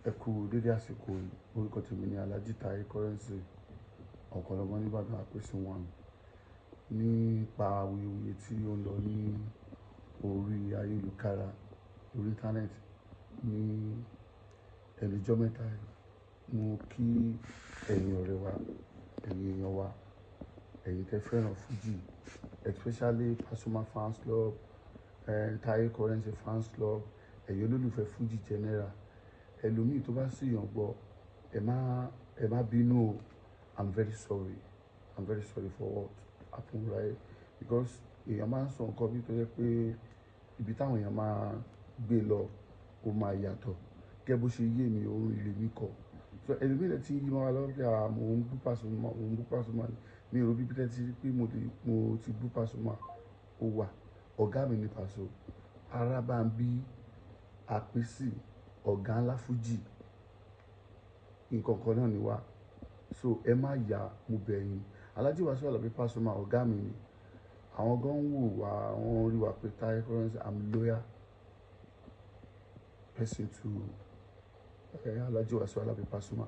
Ẹ kú dédé àsìkò yìí. Orúkọ tèmi ni Alhaji Taye Currency ọ̀kọ̀lọ́mọ nìbàdàn àpèsè wọn nípa awuyewuye tí ó ń lọ ní orí ayélujára lórí íńtánẹ́ẹ̀tì ní ẹnìjọ́ mẹ́ta yìí. Mo kí ẹ̀yin ọ̀rẹ́ wa, ẹ̀yin èèyàn wa, ẹ̀yin tẹ́ fẹ́ràn Fuji, especially Pasuma fans club, Taye Currency fans club, ẹ̀yin olólùfẹ́ Fuji general. Ẹlòmíì tó bá sì yàn gbọ́, ẹ má bínú o. I'm very sorry. I'm very sorry for what happened, right? Because èèyàn máa ń sọ nǹkan bí tó yẹ pé ibi táwọn èèyàn máa gbé lọ ó máa yàtọ̀. Gẹ́gẹ́ bó ṣe yé mi, òun ilé mi kọ̀. So ẹlòmíì lè ti yí mọ́ wa lọ́wọ́ pé mo ń bú Pasuma, mo ń bú Pasuma. Mi ò rò bí tẹ́ ti rí pé mo ti bú Pasuma. Ó wà. Ọ̀gá mi ni Paso. Arábàmbí àpèsè ọ̀gá ńlá Fuji. Nǹkan kan náà ni wá. So ẹ má yà, mo bẹ̀ yín. Alhaji Wasiu Alabi Pasuma ọ̀gá mi ni. Àwọn gan ń wò wá, wọ́n rí wa pé Taye Currency, I'm loyal person to Alhaji Wasiu Alabi Pasuma.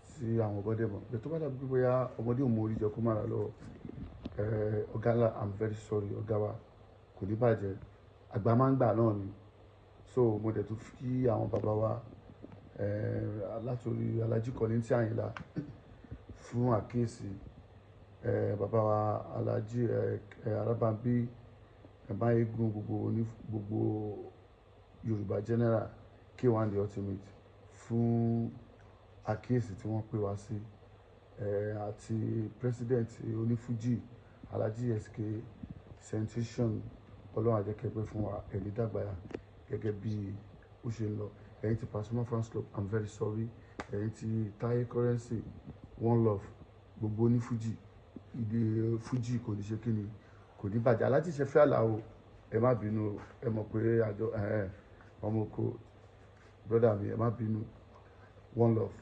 Sí àwọn ọmọdé mọ̀. Bẹ́ẹ̀ tó bá dàbí pé bóyá ọmọdé ò mọ orí jọ kó má ra lọ. Ọ̀gá ńlá, I'm very sorry. Ọ̀gá wa kò ní bàjẹ́. Àgbà máa ń gbà náà ni. So mo dẹ̀ tún kí àwọn bàbá wa látòrí Alhaji Kollington Àyìnlá fún àkíyèsí. Bàbá wa Alhaji Arábàmbí Máyégún gbogbo Yorùbá general K1 the ultimate fún àkíyèsí tí wọ́n pè wá sí. Àti president onífuji Alhaji SK sensation Ọlọ́run á jẹ́ kẹ́ pẹ́ fún wa ẹni dàgbàyà gẹ́gẹ́ bí ó ṣe ń lọ. Ẹ̀yin ti Pasuma fans club, I'm very sorry. Ẹ̀yin ti Taye Currency, one love. Gbogbo onífuji, ìdè Fuji kò ní ṣe kíni, kò ní bàjẹ́. Alhaji Sefiu Alao, ẹ má bínú, ẹ mọ̀ pé àjọ ọmọ oko brother mi, ẹ má bínú. One love.